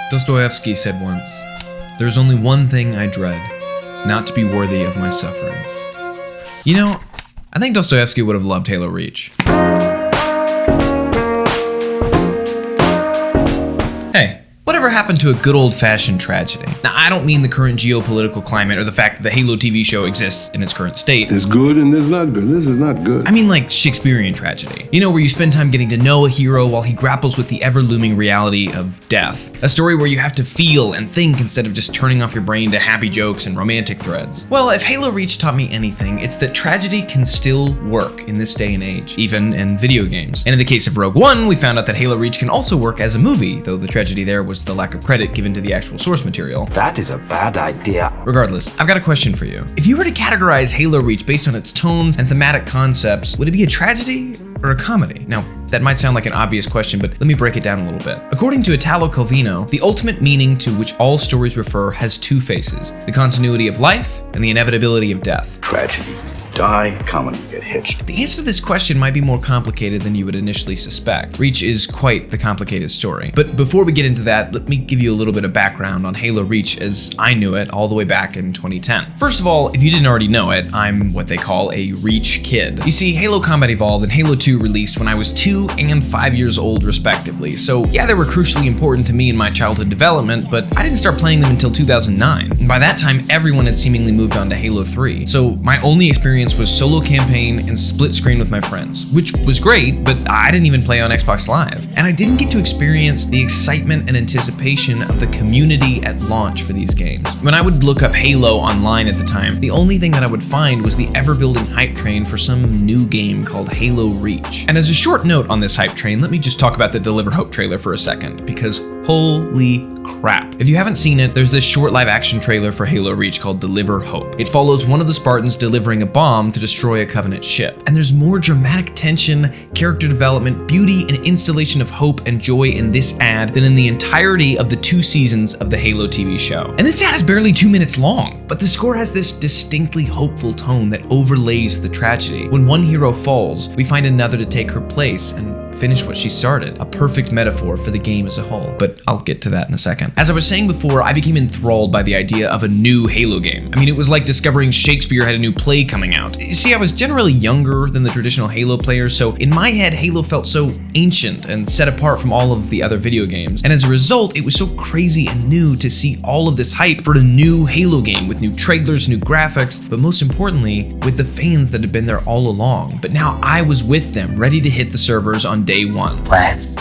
Dostoevsky said once, "There is only one thing I dread, not to be worthy of my sufferings." You know, I think Dostoevsky would have loved Halo Reach. Hey, whatever happened to a good old-fashioned tragedy? Now, I don't mean the current geopolitical climate or the fact that the Halo TV show exists in its current state. There's good and there's not good. This is not good. I mean like Shakespearean tragedy. You know, where you spend time getting to know a hero while he grapples with the ever-looming reality of death. A story where you have to feel and think instead of just turning off your brain to happy jokes and romantic threads. Well, if Halo Reach taught me anything, it's that tragedy can still work in this day and age, even in video games. And in the case of Rogue One, we found out that Halo Reach can also work as a movie, though the tragedy there was the lack of credit given to the actual source material. That is a bad idea. Regardless, I've got a question for you. If you were to categorize Halo Reach based on its tones and thematic concepts, would it be a tragedy or a comedy? Now, that might sound like an obvious question, but let me break it down a little bit. According to Italo Calvino, the ultimate meaning to which all stories refer has two faces: the continuity of life and the inevitability of death. Tragedy. Die, comedy, get hitched. The answer to this question might be more complicated than you would initially suspect. Reach is quite the complicated story. But before we get into that, let me give you a little bit of background on Halo Reach as I knew it all the way back in 2010. First of all, if you didn't already know it, I'm what they call a Reach kid. You see, Halo Combat Evolved and Halo 2 released when I was 2 and 5 years old respectively, so yeah, they were crucially important to me in my childhood development, but I didn't start playing them until 2009. And by that time, everyone had seemingly moved on to Halo 3, so my only experience was solo campaign and split screen with my friends, which was great, but I didn't even play on Xbox Live. And I didn't get to experience the excitement and anticipation of the community at launch for these games. When I would look up Halo online at the time, the only thing that I would find was the ever-building hype train for some new game called Halo Reach. And as a short note on this hype train, let me just talk about the Deliver Hope trailer for a second, because holy crap. If you haven't seen it, there's this short live action trailer for Halo Reach called Deliver Hope. It follows one of the Spartans delivering a bomb to destroy a Covenant ship. And there's more dramatic tension, character development, beauty, and installation of hope and joy in this ad than in the entirety of the 2 seasons of the Halo TV show. And this ad is barely 2 minutes long, but the score has this distinctly hopeful tone that overlays the tragedy. When one hero falls, we find another to take her place and finish what she started. A perfect metaphor for the game as a whole, but I'll get to that in a second. As I was saying before, I became enthralled by the idea of a new Halo game. I mean, it was like discovering Shakespeare had a new play coming out. You see, I was generally younger than the traditional Halo players, so in my head, Halo felt so ancient and set apart from all of the other video games. And as a result, it was so crazy and new to see all of this hype for a new Halo game with new trailers, new graphics, but most importantly, with the fans that had been there all along. But now I was with them, ready to hit the servers on day one. Let's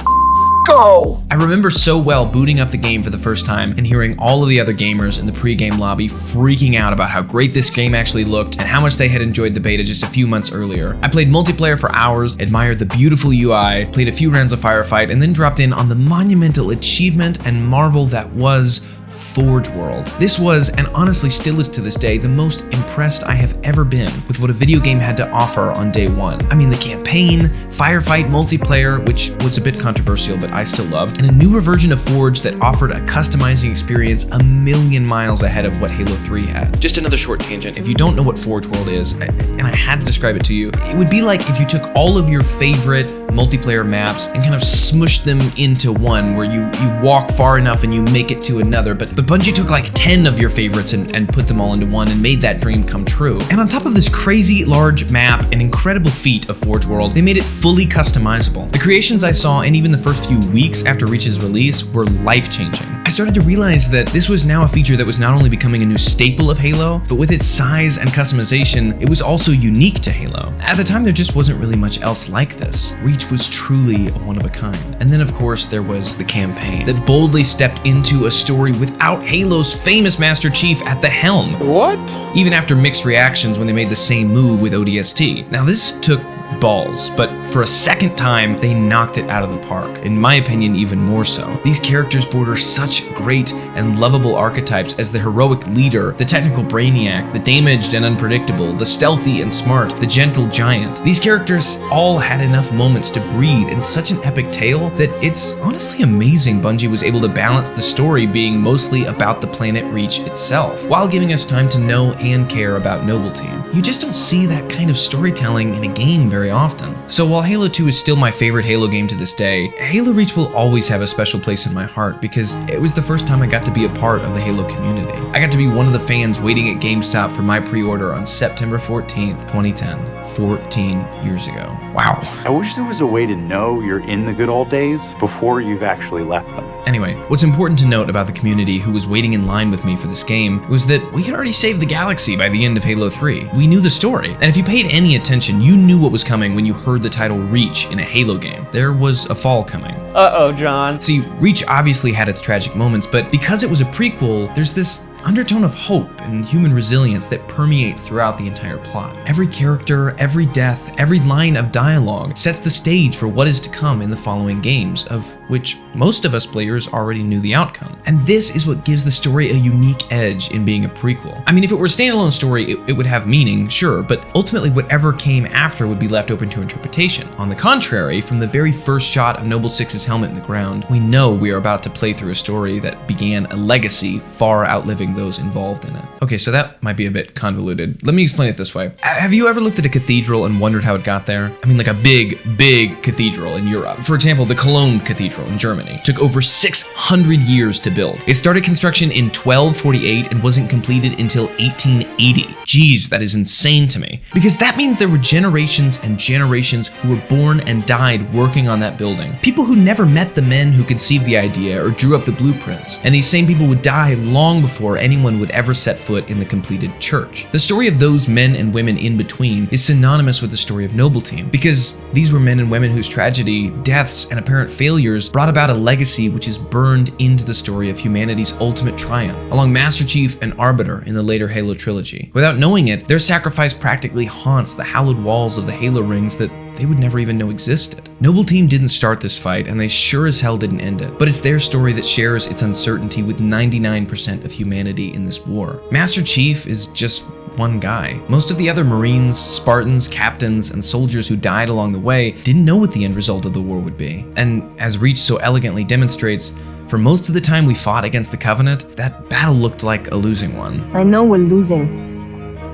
go! I remember so well booting up the game for the first time and hearing all of the other gamers in the pre-game lobby freaking out about how great this game actually looked and how much they had enjoyed the beta just a few months earlier. I played multiplayer for hours, admired the beautiful UI, played a few rounds of Firefight, and then dropped in on the monumental achievement and marvel that was Forge World. This was, and honestly still is to this day, the most impressed I have ever been with what a video game had to offer on day one. I mean, the campaign, Firefight, multiplayer, which was a bit controversial, but I still loved, and a newer version of Forge that offered a customizing experience a million miles ahead of what Halo 3 had. Just another short tangent. If you don't know what Forge World is, and I had to describe it to you, it would be like if you took all of your favorite multiplayer maps and kind of smushed them into one, where you walk far enough and you make it to another, but Bungie took like 10 of your favorites and put them all into one and made that dream come true. And on top of this crazy large map and incredible feat of Forge World, they made it fully customizable. The creations I saw, and even the first few weeks after Reach's release, were life-changing. I started to realize that this was now a feature that was not only becoming a new staple of Halo, but with its size and customization, it was also unique to Halo. At the time, there just wasn't really much else like this. Reach was truly a one of a kind. And then of course there was the campaign that boldly stepped into a story without Halo's famous Master Chief at the helm. What? Even after mixed reactions when they made the same move with ODST. Now this took balls, but for a second time, they knocked it out of the park. In my opinion, even more so. These characters border such great and lovable archetypes as the heroic leader, the technical brainiac, the damaged and unpredictable, the stealthy and smart, the gentle giant. These characters all had enough moments to breathe in such an epic tale that it's honestly amazing Bungie was able to balance the story being mostly about the planet Reach itself, while giving us time to know and care about Noble Team. You just don't see that kind of storytelling in a game very often. So while Halo 2 is still my favorite Halo game to this day, Halo Reach will always have a special place in my heart because it was the first time I got to be a part of the Halo community. I got to be one of the fans waiting at GameStop for my pre-order on September 14th, 2010, 14 years ago. Wow. I wish there was a way to know you're in the good old days before you've actually left them. Anyway, what's important to note about the community who was waiting in line with me for this game was that we had already saved the galaxy by the end of Halo 3. We knew the story, and if you paid any attention, you knew what was coming when you heard the title Reach in a Halo game. There was a fall coming. Uh-oh, John. See, Reach obviously had its tragic moments, but because it was a prequel, there's this undertone of hope and human resilience that permeates throughout the entire plot. Every character, every death, every line of dialogue sets the stage for what is to come in the following games, of which most of us players already knew the outcome. And this is what gives the story a unique edge in being a prequel. I mean, if it were a standalone story, it would have meaning, sure, but ultimately whatever came after would be left open to interpretation. On the contrary, from the very first shot of Noble Six's helmet in the ground, we know we are about to play through a story that began a legacy far outliving those involved in it. Okay, so that might be a bit convoluted. Let me explain it this way. Have you ever looked at a cathedral and wondered how it got there? I mean, like a big cathedral in Europe. For example, the Cologne Cathedral in Germany took over 600 years to build. It started construction in 1248 and wasn't completed until 1880. Geez, that is insane to me. Because that means there were generations and generations who were born and died working on that building. People who never met the men who conceived the idea or drew up the blueprints. And these same people would die long before anyone would ever set foot in the completed church. The story of those men and women in between is synonymous with the story of Noble Team, because these were men and women whose tragedy, deaths, and apparent failures brought about a legacy which is burned into the story of humanity's ultimate triumph, along Master Chief and Arbiter in the later Halo trilogy. Without knowing it, their sacrifice practically haunts the hallowed walls of the Halo rings that they would never even know existed. Noble Team didn't start this fight, and they sure as hell didn't end it, but it's their story that shares its uncertainty with 99% of humanity in this war. Master Chief is just one guy. Most of the other Marines, Spartans, captains, and soldiers who died along the way didn't know what the end result of the war would be. And as Reach so elegantly demonstrates, for most of the time we fought against the Covenant, that battle looked like a losing one. I know we're losing.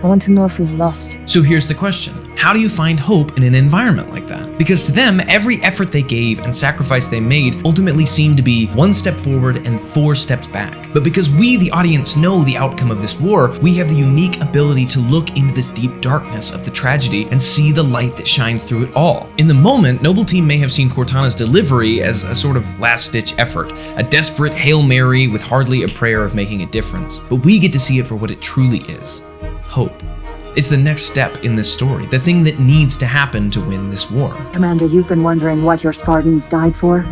I want to know if we've lost. So here's the question. How do you find hope in an environment like that? Because to them, every effort they gave and sacrifice they made ultimately seemed to be one step forward and 4 steps back. But because we, the audience, know the outcome of this war, we have the unique ability to look into this deep darkness of the tragedy and see the light that shines through it all. In the moment, Noble Team may have seen Cortana's delivery as a sort of last-ditch effort, a desperate Hail Mary with hardly a prayer of making a difference. But we get to see it for what it truly is. Hope. It's the next step in this story, the thing that needs to happen to win this war. Commander, you've been wondering what your Spartans died for?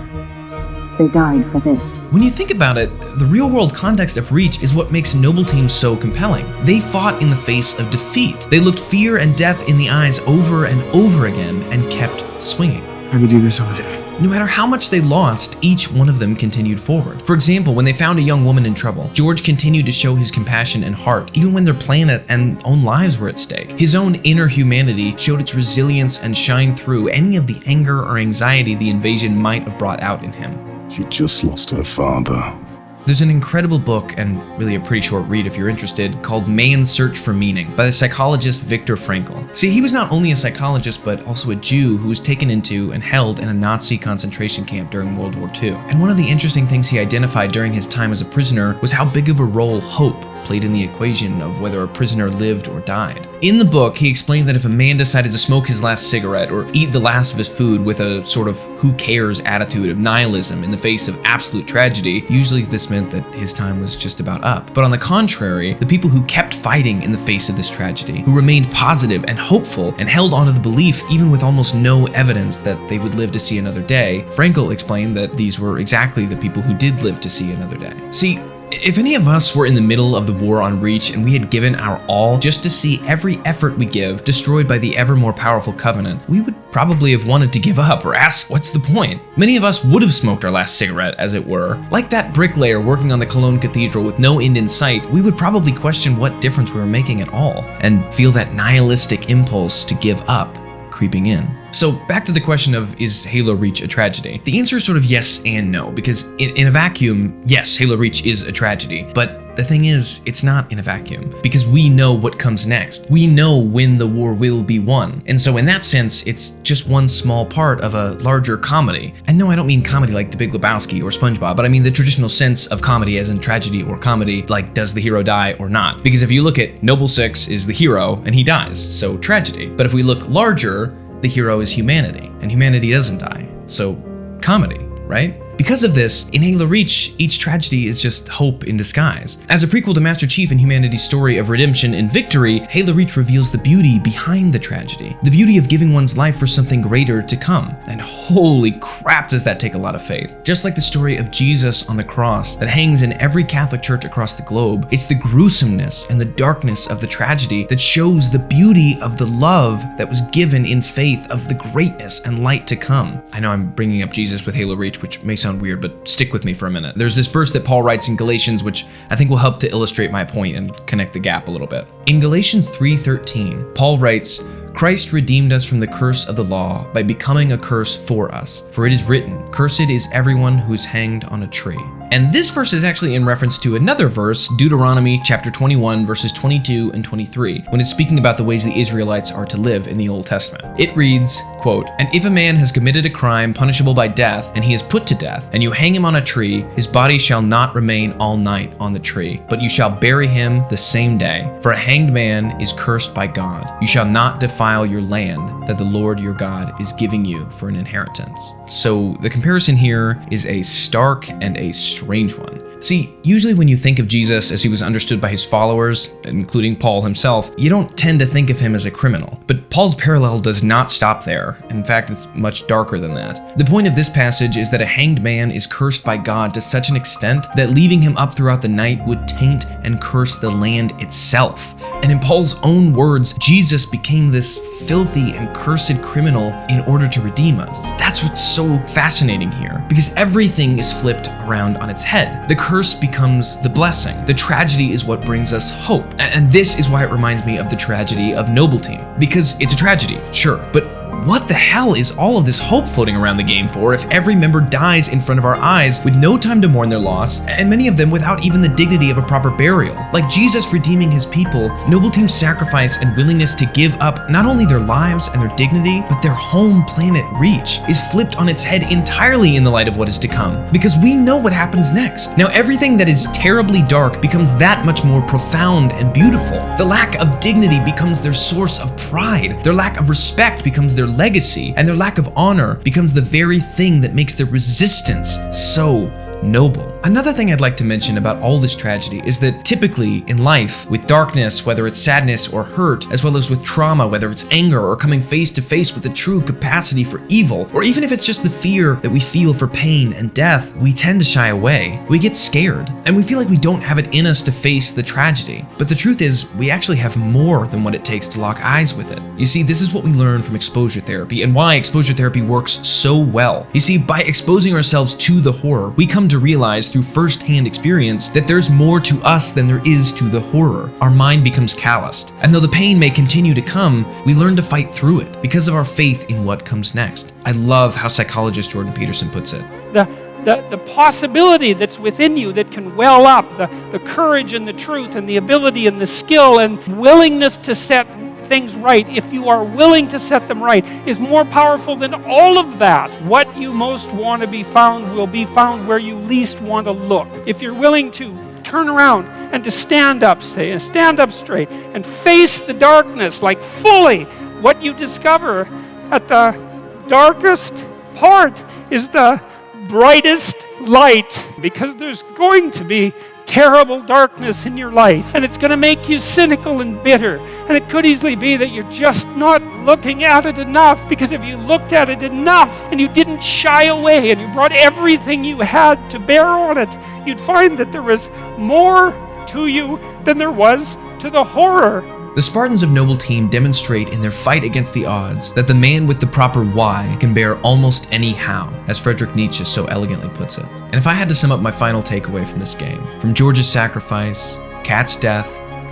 They died for this. When you think about it, the real-world context of Reach is what makes Noble Team so compelling. They fought in the face of defeat. They looked fear and death in the eyes over and over again and kept swinging. I could do this all day. No matter how much they lost, each one of them continued forward. For example, when they found a young woman in trouble, George continued to show his compassion and heart, even when their planet and own lives were at stake. His own inner humanity showed its resilience and shined through any of the anger or anxiety the invasion might have brought out in him. She just lost her father. There's an incredible book, and really a pretty short read if you're interested, called Man's Search for Meaning by the psychologist Viktor Frankl. See, he was not only a psychologist, but also a Jew who was taken into and held in a Nazi concentration camp during World War II. And one of the interesting things he identified during his time as a prisoner was how big of a role hope played in the equation of whether a prisoner lived or died. In the book, he explained that if a man decided to smoke his last cigarette or eat the last of his food with a sort of who cares attitude of nihilism in the face of absolute tragedy, usually this meant that his time was just about up. But on the contrary, the people who kept fighting in the face of this tragedy, who remained positive and hopeful and held on to the belief even with almost no evidence that they would live to see another day, Frankl explained that these were exactly the people who did live to see another day. See, if any of us were in the middle of the war on Reach and we had given our all just to see every effort we give destroyed by the ever more powerful Covenant, we would probably have wanted to give up or ask, what's the point? Many of us would have smoked our last cigarette, as it were. Like that bricklayer working on the Cologne Cathedral with no end in sight, we would probably question what difference we were making at all, and feel that nihilistic impulse to give up creeping in. So back to the question of, is Halo Reach a tragedy? The answer is sort of yes and no, because in a vacuum, yes, Halo Reach is a tragedy, but the thing is, it's not in a vacuum, because we know what comes next. We know when the war will be won. And so in that sense, it's just one small part of a larger comedy. And no, I don't mean comedy like The Big Lebowski or SpongeBob, but I mean the traditional sense of comedy as in tragedy or comedy, like does the hero die or not? Because if you look at Noble Six is the hero and he dies, so tragedy. But if we look larger, the hero is humanity, and humanity doesn't die, so comedy, right? Because of this, in Halo Reach, each tragedy is just hope in disguise. As a prequel to Master Chief and humanity's story of redemption and victory, Halo Reach reveals the beauty behind the tragedy, the beauty of giving one's life for something greater to come. And holy crap, does that take a lot of faith. Just like the story of Jesus on the cross that hangs in every Catholic church across the globe, it's the gruesomeness and the darkness of the tragedy that shows the beauty of the love that was given in faith of the greatness and light to come. I know I'm bringing up Jesus with Halo Reach, which may sound weird, but stick with me for a minute. There's this verse that Paul writes in Galatians, which I think will help to illustrate my point and connect the gap a little bit. In Galatians 3:13, Paul writes, Christ redeemed us from the curse of the law by becoming a curse for us. For it is written, cursed is everyone who's hanged on a tree. And this verse is actually in reference to another verse, Deuteronomy chapter 21, verses 22 and 23, when it's speaking about the ways the Israelites are to live in the Old Testament. It reads, quote, and if a man has committed a crime punishable by death, and he is put to death, and you hang him on a tree, his body shall not remain all night on the tree, but you shall bury him the same day. For a hanged man is cursed by God. You shall not defile your land that the Lord your God is giving you for an inheritance. So the comparison here is a stark and a strange one. See, usually when you think of Jesus as he was understood by his followers, including Paul himself, you don't tend to think of him as a criminal. But Paul's parallel does not stop there. In fact, it's much darker than that. The point of this passage is that a hanged man is cursed by God to such an extent that leaving him up throughout the night would taint and curse the land itself. And in Paul's own words, Jesus became this filthy and cursed criminal in order to redeem us. That's what's so fascinating here, because everything is flipped around on its head. The curse becomes the blessing. The tragedy is what brings us hope. And this is why it reminds me of the tragedy of Noble Team. Because it's a tragedy, sure, but what the hell is all of this hope floating around the game for if every member dies in front of our eyes with no time to mourn their loss, and many of them without even the dignity of a proper burial? Like Jesus redeeming his people, Noble Team's sacrifice and willingness to give up not only their lives and their dignity, but their home planet Reach is flipped on its head entirely in the light of what is to come, because we know what happens next. Now everything that is terribly dark becomes that much more profound and beautiful. The lack of dignity becomes their source of pride. Their lack of respect becomes their legacy, and their lack of honor becomes the very thing that makes their resistance so noble. Another thing I'd like to mention about all this tragedy is that typically in life, with darkness, whether it's sadness or hurt, as well as with trauma, whether it's anger or coming face to face with the true capacity for evil, or even if it's just the fear that we feel for pain and death, we tend to shy away. We get scared, and we feel like we don't have it in us to face the tragedy. But the truth is, we actually have more than what it takes to lock eyes with it. You see, this is what we learn from exposure therapy, and why exposure therapy works so well. You see, by exposing ourselves to the horror, we come to realize through first-hand experience that there's more to us than there is to the horror. Our mind becomes calloused, and though the pain may continue to come, we learn to fight through it because of our faith in what comes next. I love how psychologist Jordan Peterson puts it. The possibility that's within you that can well up, the courage and the truth and the ability and the skill and willingness to set things right, if you are willing to set them right, is more powerful than all of that. What you most want to be found will be found where you least want to look. If you're willing to turn around and to stand up straight and face the darkness like fully, what you discover at the darkest part is the brightest light, because there's going to be terrible darkness in your life, and it's going to make you cynical and bitter, and it could easily be that you're just not looking at it enough, because if you looked at it enough and you didn't shy away and you brought everything you had to bear on it, you'd find that there was more to you than there was to the horror. The Spartans of Noble Team demonstrate in their fight against the odds that the man with the proper why can bear almost any how, as Friedrich Nietzsche so elegantly puts it. And if I had to sum up my final takeaway from this game, from George's sacrifice, Kat's death,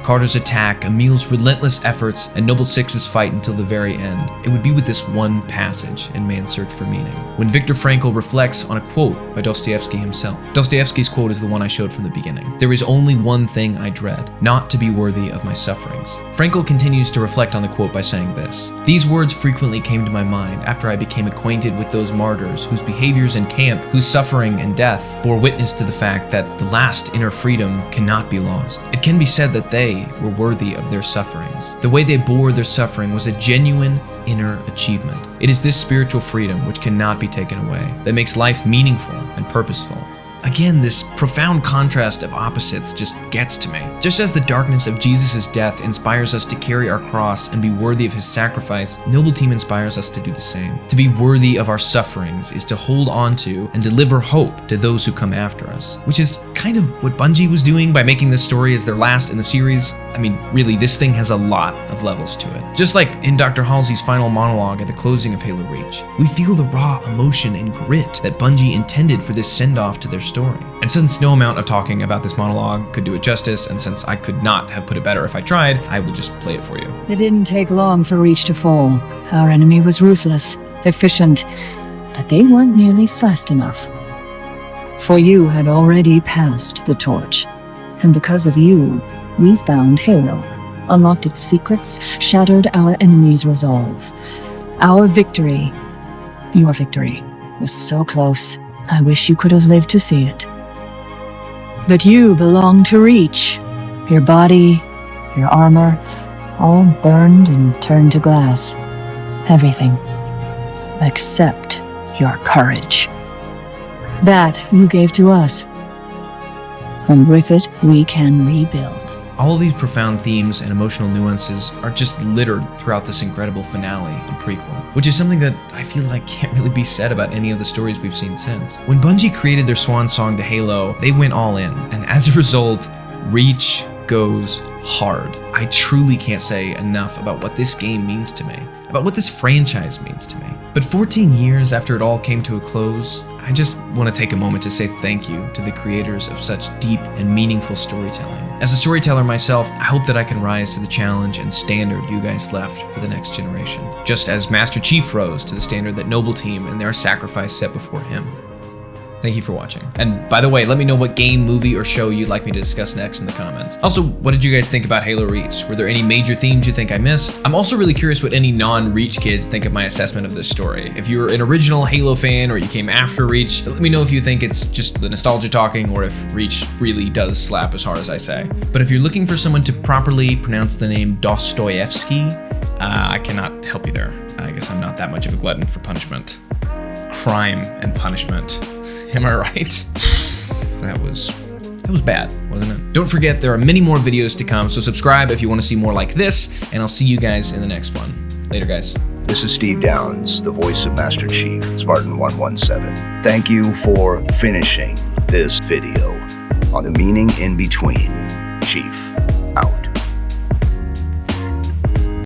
Carter's attack, Emil's relentless efforts, and Noble Six's fight until the very end, it would be with this one passage in Man's Search for Meaning, when Viktor Frankl reflects on a quote by Dostoevsky himself. Dostoevsky's quote is the one I showed from the beginning. "There is only one thing I dread, not to be worthy of my sufferings." Frankl continues to reflect on the quote by saying this: "These words frequently came to my mind after I became acquainted with those martyrs whose behaviors in camp, whose suffering and death bore witness to the fact that the last inner freedom cannot be lost. It can be said that they were worthy of their sufferings. The way they bore their suffering was a genuine inner achievement. It is this spiritual freedom which cannot be taken away that makes life meaningful and purposeful." Again, this profound contrast of opposites just gets to me. Just as the darkness of Jesus' death inspires us to carry our cross and be worthy of his sacrifice, Noble Team inspires us to do the same. To be worthy of our sufferings is to hold on to and deliver hope to those who come after us, which is kind of what Bungie was doing by making this story as their last in the series. I mean, really, this thing has a lot of levels to it. Just like in Dr. Halsey's final monologue at the closing of Halo Reach, we feel the raw emotion and grit that Bungie intended for this send-off to their story. And since no amount of talking about this monologue could do it justice, and since I could not have put it better if I tried, I will just play it for you. It didn't take long for Reach to fall. Our enemy was ruthless, efficient, but they weren't nearly fast enough. For you had already passed the torch, and because of you, we found Halo, unlocked its secrets, shattered our enemy's resolve. Our victory, your victory, was so close. I wish you could have lived to see it. But you belong to Reach. Your body, your armor, all burned and turned to glass. Everything. Except your courage. That you gave to us. And with it, we can rebuild. All of these profound themes and emotional nuances are just littered throughout this incredible finale and prequel, which is something that I feel like can't really be said about any of the stories we've seen since. When Bungie created their swan song to Halo, they went all in, and as a result, Reach goes hard. I truly can't say enough about what this game means to me, about what this franchise means to me. But 14 years after it all came to a close, I just want to take a moment to say thank you to the creators of such deep and meaningful storytelling. As a storyteller myself, I hope that I can rise to the challenge and standard you guys left for the next generation, just as Master Chief rose to the standard that Noble Team and their sacrifice set before him. Thank you for watching. And by the way, let me know what game, movie, or show you'd like me to discuss next in the comments. Also, what did you guys think about Halo Reach? Were there any major themes you think I missed? I'm also really curious what any non-Reach kids think of my assessment of this story. If you're an original Halo fan or you came after Reach, let me know if you think it's just the nostalgia talking or if Reach really does slap as hard as I say. But if you're looking for someone to properly pronounce the name Dostoevsky, I cannot help you there. I guess I'm not that much of a glutton for punishment. Crime and punishment. Am I right? That was bad, wasn't it? Don't forget, there are many more videos to come, so subscribe if you want to see more like this, and I'll see you guys in the next one. Later, guys. This is Steve Downs, the voice of Master Chief, Spartan 117. Thank you for finishing this video on the meaning in between. Chief, out.